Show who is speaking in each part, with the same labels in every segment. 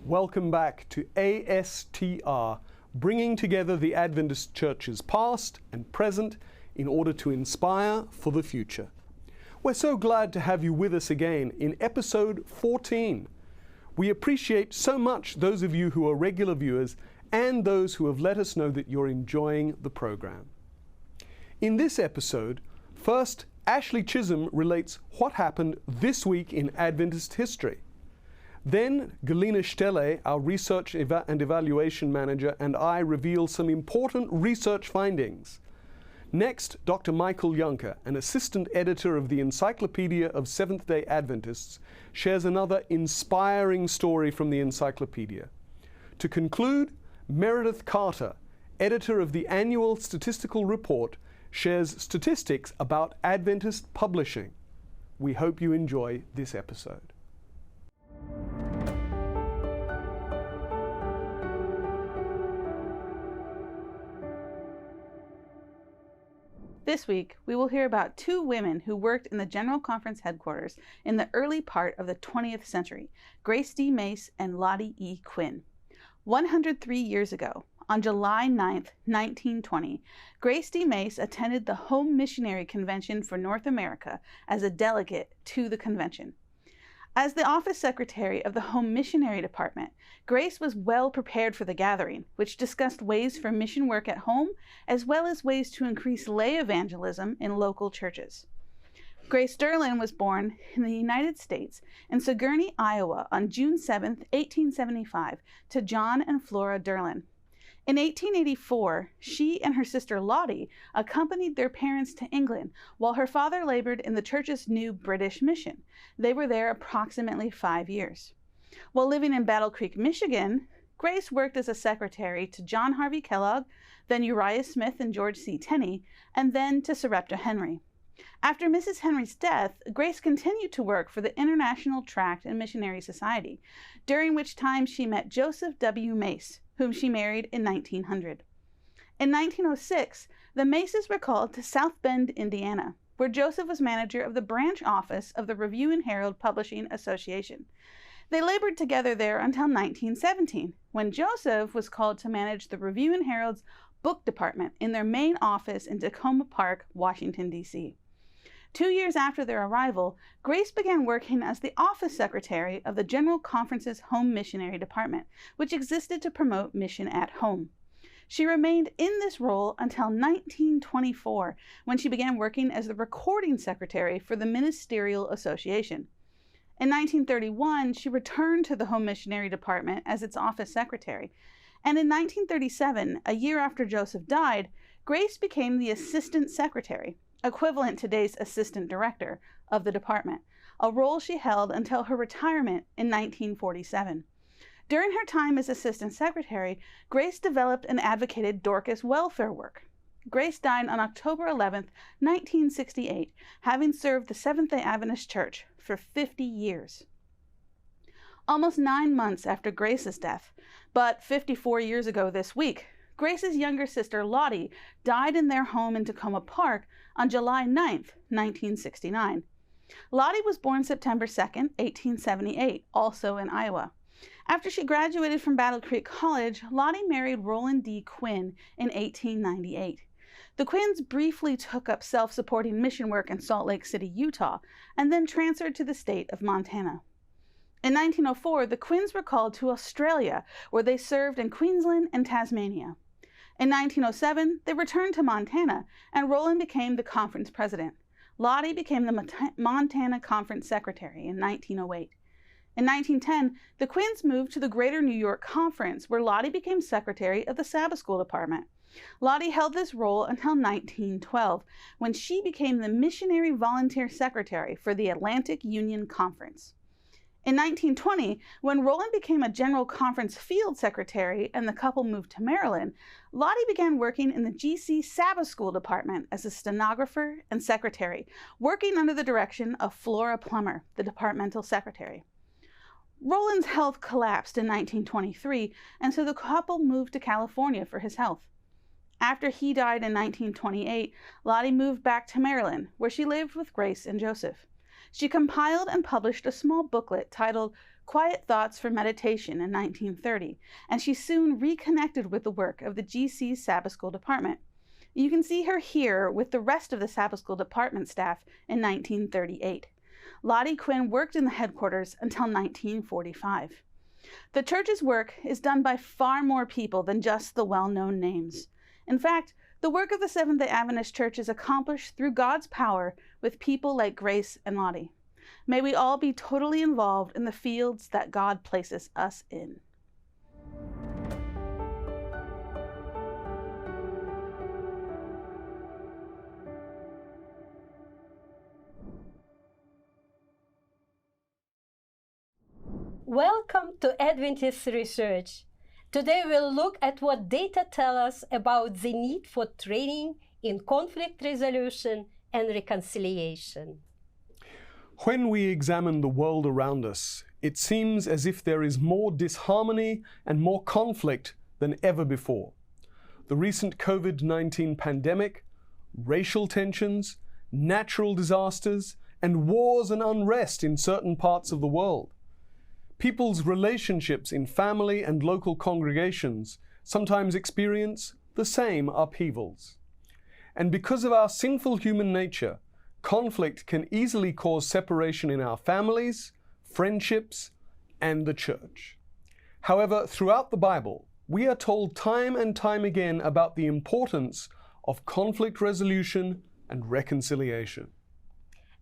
Speaker 1: Welcome back to ASTR, bringing together the Adventist churches past and present in order to inspire for the future. We're so glad to have you with us again in episode 14. We appreciate so much those of you who are regular viewers and those who have let us know that you're enjoying the program. In this episode, first, Ashley Chisholm relates what happened this week in Adventist history. Then, Galina Stelle, our Research and Evaluation Manager, and I reveal some important research findings. Next, Dr. Michael Juncker, an Assistant Editor of the Encyclopedia of Seventh-day Adventists, shares another inspiring story from the encyclopedia. To conclude, Meredith Carter, Editor of the Annual Statistical Report, shares statistics about Adventist publishing. We hope you enjoy this episode.
Speaker 2: This week, we will hear about two women who worked in the General Conference headquarters in the early part of the 20th century, Grace D. Mace and Lottie E. Quinn. 103 years ago, on July 9, 1920, Grace D. Mace attended the Home Missionary Convention for North America as a delegate to the convention. As the office secretary of the Home Missionary Department, Grace was well prepared for the gathering, which discussed ways for mission work at home, as well as ways to increase lay evangelism in local churches. Grace Derlin was born in the United States in Sigourney, Iowa on June 7, 1875, to John and Flora Derlin. In 1884, she and her sister Lottie accompanied their parents to England while her father labored in the church's new British mission. They were there approximately 5 years. While living in Battle Creek, Michigan, Grace worked as a secretary to John Harvey Kellogg, then Uriah Smith and George C. Tenney, and then to Sarepta Henry. After Mrs. Henry's death, Grace continued to work for the International Tract and Missionary Society, during which time she met Joseph W. Mace, whom she married in 1900. In 1906, the Maces were called to South Bend, Indiana, where Joseph was manager of the branch office of the Review and Herald Publishing Association. They labored together there until 1917, when Joseph was called to manage the Review and Herald's book department in their main office in Tacoma Park, Washington, D.C. 2 years after their arrival, Grace began working as the office secretary of the General Conference's Home Missionary Department, which existed to promote mission at home. She remained in this role until 1924, when she began working as the recording secretary for the Ministerial Association. In 1931, she returned to the Home Missionary Department as its office secretary, and in 1937, a year after Joseph died, Grace became the assistant secretary, equivalent to today's assistant director of the department, a role she held until her retirement in 1947. During her time as assistant secretary, Grace developed and advocated Dorcas welfare work. Grace died on October 11, 1968, having served the Seventh-day Adventist Church for 50 years. Almost 9 months after Grace's death, but 54 years ago this week, Grace's younger sister Lottie died in their home in Tacoma Park on July 9, 1969. Lottie was born September 2, 1878, also in Iowa. After she graduated from Battle Creek College, Lottie married Roland D. Quinn in 1898. The Quinns briefly took up self-supporting mission work in Salt Lake City, Utah, and then transferred to the state of Montana. In 1904, the Quinns were called to Australia, where they served in Queensland and Tasmania. In 1907, they returned to Montana, and Roland became the conference president. Lottie became the Montana Conference Secretary in 1908. In 1910, the Quinns moved to the Greater New York Conference, where Lottie became secretary of the Sabbath School Department. Lottie held this role until 1912, when she became the Missionary Volunteer Secretary for the Atlantic Union Conference. In 1920, when Roland became a General Conference Field Secretary and the couple moved to Maryland, Lottie began working in the GC Sabbath School Department as a stenographer and secretary, working under the direction of Flora Plummer, the departmental secretary. Roland's health collapsed in 1923, and so the couple moved to California for his health. After he died in 1928, Lottie moved back to Maryland, where she lived with Grace and Joseph. She compiled and published a small booklet titled Quiet Thoughts for Meditation in 1930, and she soon reconnected with the work of the GC's Sabbath School Department. You can see her here with the rest of the Sabbath School Department staff in 1938. Lottie Quinn worked in the headquarters until 1945. The church's work is done by far more people than just the well-known names. In fact, the work of the Seventh-day Adventist Church is accomplished through God's power with people like Grace and Lottie. May we all be totally involved in the fields that God places us in.
Speaker 3: Welcome to Adventist Research. Today we'll look at what data tell us about the need for training in conflict resolution and reconciliation.
Speaker 1: When we examine the world around us, it seems as if there is more disharmony and more conflict than ever before. The recent COVID-19 pandemic, racial tensions, natural disasters, and wars and unrest in certain parts of the world. People's relationships in family and local congregations sometimes experience the same upheavals. And because of our sinful human nature, conflict can easily cause separation in our families, friendships, and the church. However, throughout the Bible, we are told time and time again about the importance of conflict resolution and reconciliation.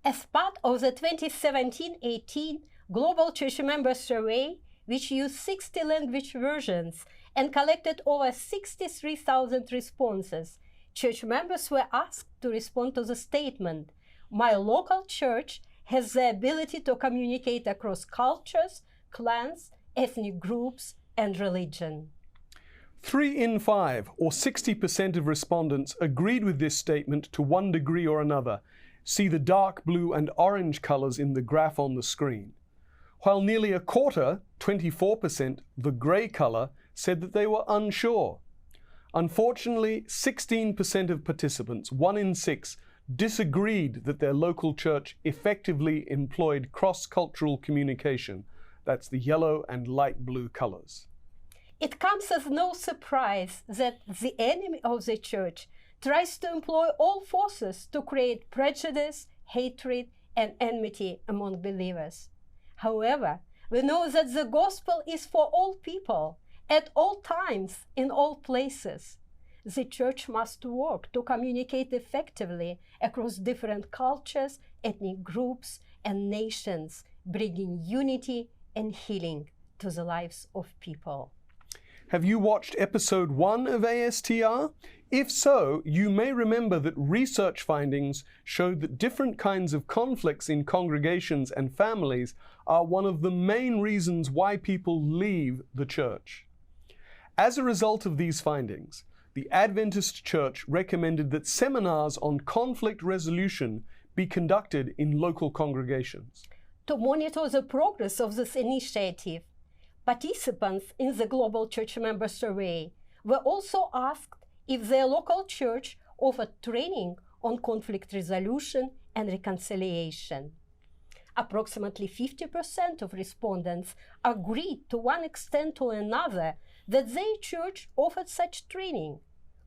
Speaker 3: As part of the 2017-18 Global Church Member Survey, which used 60 language versions and collected over 63,000 responses, church members were asked to respond to the statement, "My local church has the ability to communicate across cultures, clans, ethnic groups, and religion."
Speaker 1: 3 in 5, or 60% of respondents, agreed with this statement to one degree or another. See the dark blue and orange colors in the graph on the screen. While nearly a quarter, 24%, the gray color, said that they were unsure. Unfortunately, 16% of participants, 1 in 6, disagreed that their local church effectively employed cross-cultural communication. That's the yellow and light blue colors.
Speaker 3: It comes as no surprise that the enemy of the church tries to employ all forces to create prejudice, hatred, and enmity among believers. However, we know that the gospel is for all people, at all times, in all places. The church must work to communicate effectively across different cultures, ethnic groups, and nations, bringing unity and healing to the lives of people.
Speaker 1: Have you watched episode 1 of ASTR? If so, you may remember that research findings showed that different kinds of conflicts in congregations and families are one of the main reasons why people leave the church. As a result of these findings, the Adventist Church recommended that seminars on conflict resolution be conducted in local congregations.
Speaker 3: To monitor the progress of this initiative, participants in the Global Church Member Survey were also asked if their local church offered training on conflict resolution and reconciliation. Approximately 50% of respondents agreed to one extent or another that their church offered such training.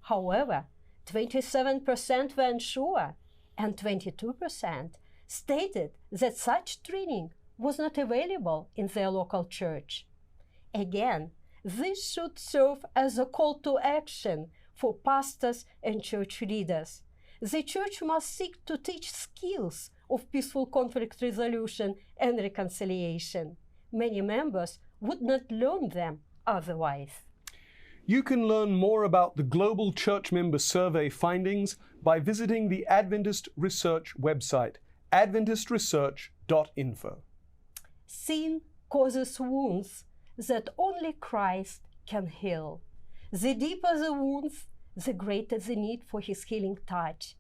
Speaker 3: However, 27% were unsure, and 22% stated that such training was not available in their local church. Again, this should serve as a call to action for pastors and church leaders. The church must seek to teach skills of peaceful conflict resolution and reconciliation. Many members would not learn them otherwise.
Speaker 1: You can learn more about the Global Church Member Survey findings by visiting the Adventist Research website, adventistresearch.info.
Speaker 3: Sin causes wounds that only Christ can heal. The deeper the wounds, the greater the need for his healing touch.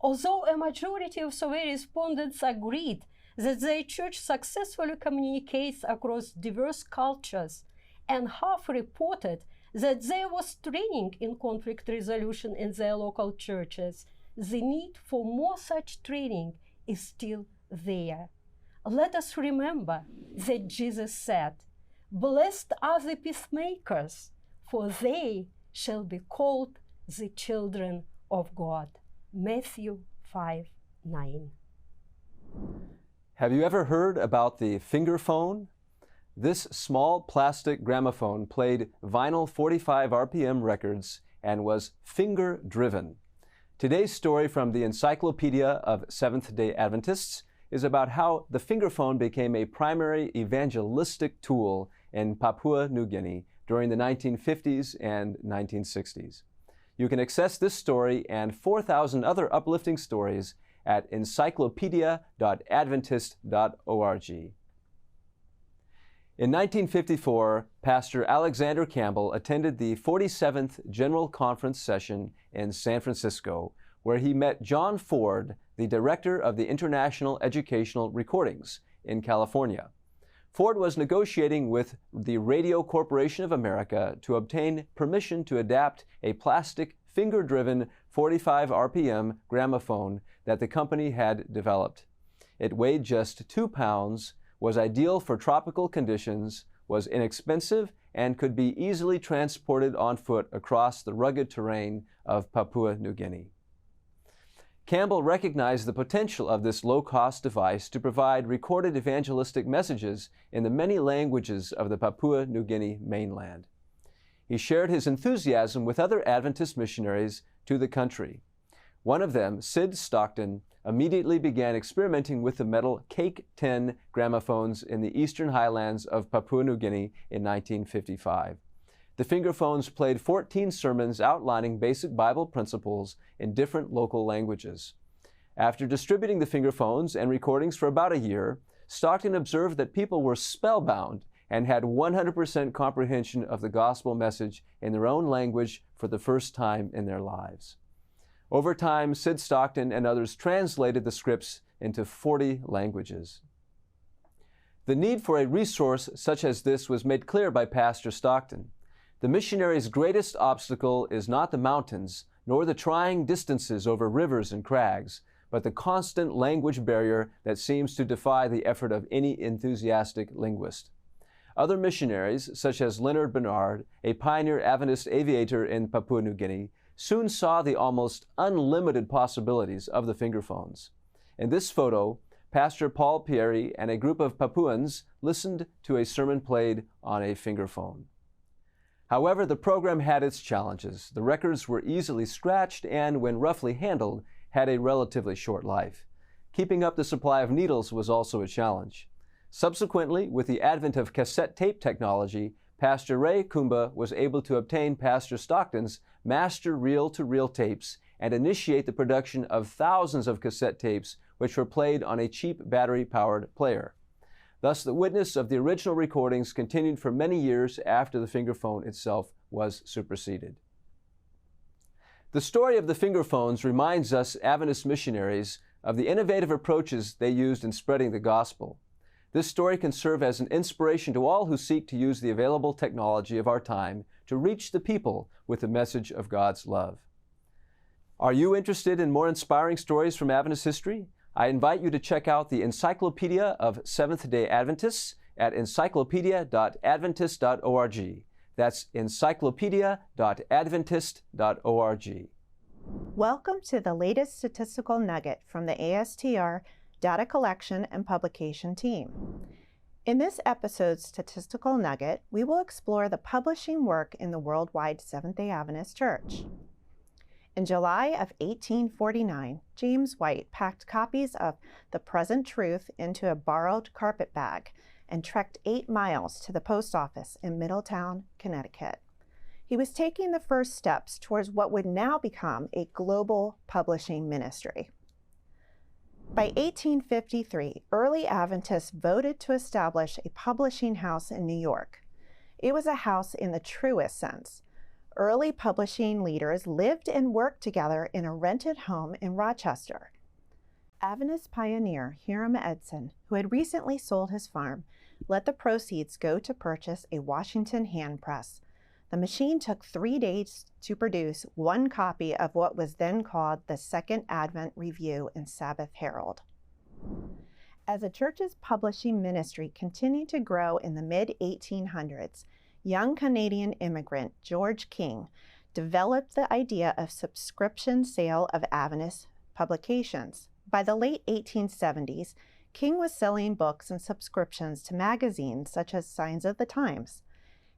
Speaker 3: Although a majority of survey respondents agreed that their church successfully communicates across diverse cultures, and half reported that there was training in conflict resolution in their local churches, the need for more such training is still there. let us remember that Jesus said, "Blessed are the peacemakers, for they shall be called the children of God." Matthew 5:9.
Speaker 4: Have you ever heard about the finger phone? This small plastic gramophone played vinyl 45 RPM records and was finger-driven. Today's story from the Encyclopedia of Seventh-day Adventists is about how the fingerphone became a primary evangelistic tool in Papua New Guinea during the 1950s and 1960s. You can access this story and 4,000 other uplifting stories at encyclopedia.adventist.org. In 1954, Pastor Alexander Campbell attended the 47th General Conference session in San Francisco, where he met John Ford, the director of the International Educational Recordings in California. Ford was negotiating with the Radio Corporation of America to obtain permission to adapt a plastic finger-driven 45 RPM gramophone that the company had developed. It weighed just 2 pounds, was ideal for tropical conditions, was inexpensive, and could be easily transported on foot across the rugged terrain of Papua New Guinea. Campbell recognized the potential of this low-cost device to provide recorded evangelistic messages in the many languages of the Papua New Guinea mainland. He shared his enthusiasm with other Adventist missionaries to the country. One of them, Sid Stockton, immediately began experimenting with the metal Cake 10 gramophones in the eastern highlands of Papua New Guinea in 1955. The fingerphones played 14 sermons outlining basic Bible principles in different local languages. After distributing the fingerphones and recordings for about a year, Stockton observed that people were spellbound and had 100% comprehension of the gospel message in their own language for the first time in their lives. Over time, Sid Stockton and others translated the scripts into 40 languages. The need for a resource such as this was made clear by Pastor Stockton. The missionary's greatest obstacle is not the mountains, nor the trying distances over rivers and crags, but the constant language barrier that seems to defy the effort of any enthusiastic linguist. Other missionaries, such as Leonard Bernard, a pioneer Adventist aviator in Papua New Guinea, soon saw the almost unlimited possibilities of the fingerphones. In this photo, Pastor Paul Pieri and a group of Papuans listened to a sermon played on a fingerphone. However, the program had its challenges. The records were easily scratched and, when roughly handled, had a relatively short life. Keeping up the supply of needles was also a challenge. Subsequently, with the advent of cassette tape technology, Pastor Ray Kumba was able to obtain Pastor Stockton's master reel-to-reel tapes and initiate the production of thousands of cassette tapes which were played on a cheap battery-powered player. Thus, the witness of the original recordings continued for many years after the fingerphone itself was superseded. The story of the fingerphones reminds us Adventist missionaries of the innovative approaches they used in spreading the gospel. This story can serve as an inspiration to all who seek to use the available technology of our time to reach the people with the message of God's love. Are you interested in more inspiring stories from Adventist history? I invite you to check out the Encyclopedia of Seventh-day Adventists at encyclopedia.adventist.org. That's encyclopedia.adventist.org.
Speaker 5: Welcome to the latest statistical nugget from the ASTR Data Collection and Publication team. In this episode's statistical nugget, we will explore the publishing work in the worldwide Seventh-day Adventist Church. In July of 1849, James White packed copies of The Present Truth into a borrowed carpet bag and trekked 8 miles to the post office in Middletown, Connecticut. He was taking the first steps towards what would now become a global publishing ministry. By 1853, early Adventists voted to establish a publishing house in New York. It was a house in the truest sense. Early publishing leaders lived and worked together in a rented home in Rochester. Adventist pioneer Hiram Edson, who had recently sold his farm, let the proceeds go to purchase a Washington hand press. The machine took 3 days to produce 1 copy of what was then called the Second Advent Review and Sabbath Herald. As the church's publishing ministry continued to grow in the mid-1800s, young Canadian immigrant George King developed the idea of subscription sale of Adventist publications. By the late 1870s, King was selling books and subscriptions to magazines such as Signs of the Times.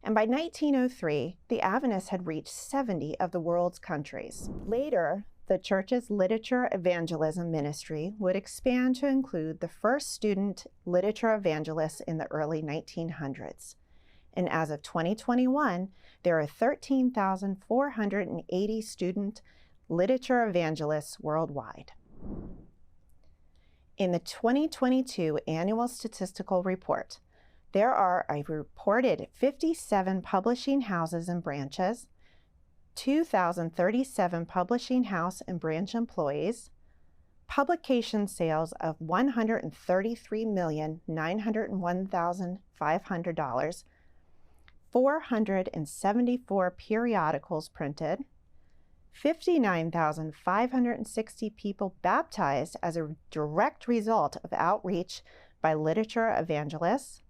Speaker 5: And by 1903, the Adventists had reached 70 of the world's countries. Later, the church's literature evangelism ministry would expand to include the first student literature evangelists in the early 1900s. And as of 2021, there are 13,480 student literature evangelists worldwide. In the 2022 Annual Statistical Report, there are a reported 57 publishing houses and branches, 2,037 publishing house and branch employees, publication sales of $133,901,500, 474 periodicals printed, 59,560 people baptized as a direct result of outreach by literature evangelists,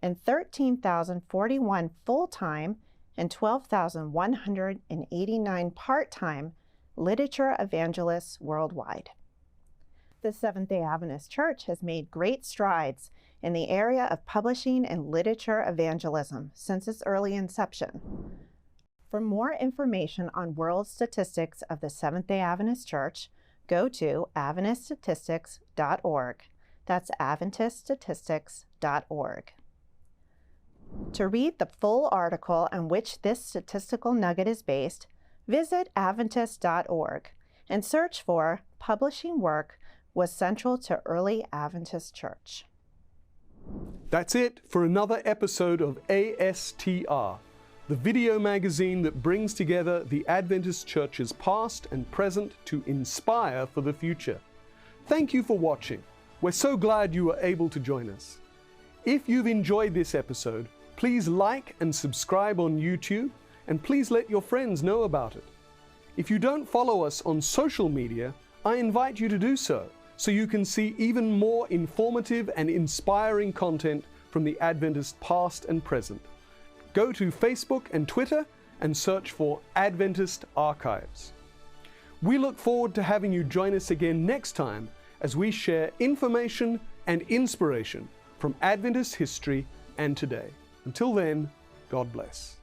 Speaker 5: and 13,041 full-time and 12,189 part-time literature evangelists worldwide. The Seventh-day Adventist Church has made great strides in the area of publishing and literature evangelism since its early inception. For more information on world statistics of the Seventh-day Adventist Church, go to AdventistStatistics.org. That's AdventistStatistics.org. To read the full article on which this statistical nugget is based, visit Adventist.org and search for Publishing Work Was Central to Early Adventist Church.
Speaker 1: That's it for another episode of ASTR, the video magazine that brings together the Adventist Church's past and present to inspire for the future. Thank you for watching. We're so glad you were able to join us. If you've enjoyed this episode, please like and subscribe on YouTube, and please let your friends know about it. If you don't follow us on social media, I invite you to do so you can see even more informative and inspiring content from the Adventist past and present. Go to Facebook and Twitter and search for Adventist Archives. We look forward to having you join us again next time as we share information and inspiration from Adventist history and today. Until then, God bless.